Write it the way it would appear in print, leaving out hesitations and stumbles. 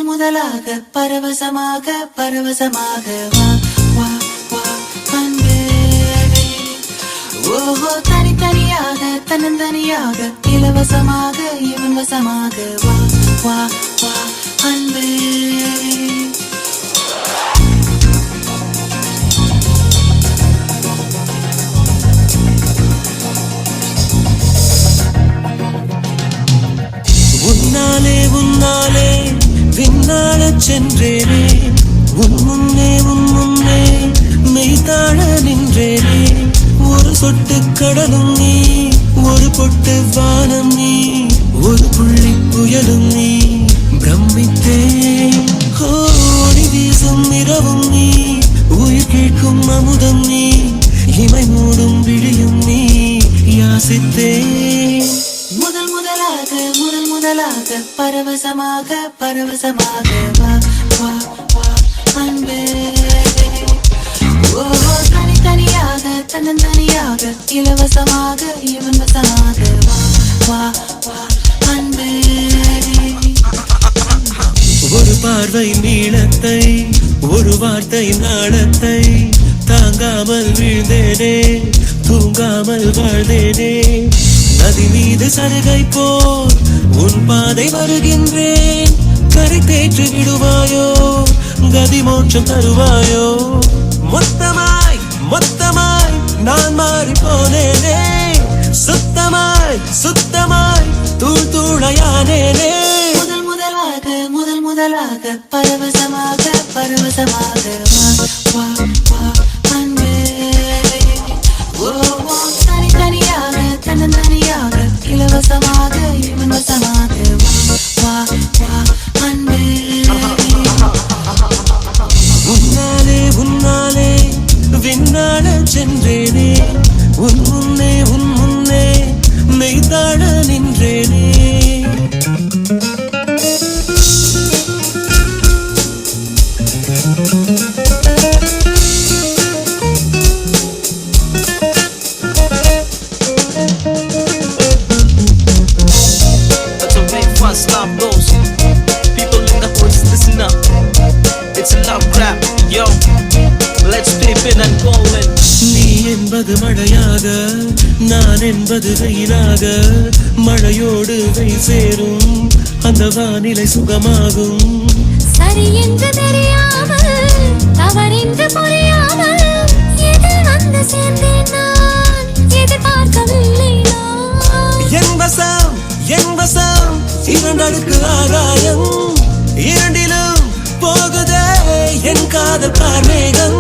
முதலாக பரவசமாக வா வா வா அன்பே. ஓஹோ தனித்தனியாக தன்னந்தனியாக இலவசமாக இவன் வசமாக வா வா வா அன்பே. உன்னாலே விண்ணாடச் சென்றேனே, உன் முன்னே மெய்தாழ நின்றேனே. ஒரு சொட்டு கடலும் நீ, ஒரு பொட்டு வானம் நீ, ஒரு புள்ளி புயலும் நீ. பிரமித்தேன் ஒளி வீசும் இரவும் நீ, உயிர் கேட்கும் அமுதம் நீ, இமை மூடும் விழியும் நீ. யாசித்தேன் முதலாக பரவசமாக வா வா வா அன்பே. ஓஹோ தனித்தனியாக தன்னந்தனியாக இலவசமாக இவன் வசமாக வா வா வா அன்பே. ஒரு பார்வை நீளத்தை, ஒரு வார்த்தை நாளத்தை, தாங்காமல் வீழ்ந்தேனே, தூங்காமல் வாழ்ந்தேனே. நதி மீது சருகை போல் உன் பாதை வருகின்றேன். கரை தேற்று விடுவாயோ, கதி மோட்சம் தருவாயோ. மொத்தமாய் நான் மாறி போனேனே, சுத்தமாய் தூளாயானேனே. முதலாக பரவசமாக வா வா அன்பே. ஓ தனித்தனியாக தன்னந்தனியாக இலவசமாக இவன் வசமாக வா வா அன்பே. உன்னாலே விண்ணாடச் சென்றேனே, உன் முன்னே மெய்தாழ நின்றேனே. Stop those people in the hoods, listen up. It's a love crap, yo. Let's flip it and go in. நீ என்பது மழையாக, நான் என்பது வெயிலாக. மழையோடு வெயில் சேரும், அந்த வானிலை சுகமாகும். சரி என்று தெரியாமல், தவறென்று புரியாமல், எதில் வந்து சேர்ந்தேன் நான், எதிர்பார்க்கவில்லை நான். என் வசம் இரண்டடுக்கு ஆகாயம், இரண்டிலும் போகுதே என் காதல் பார்மேகம்.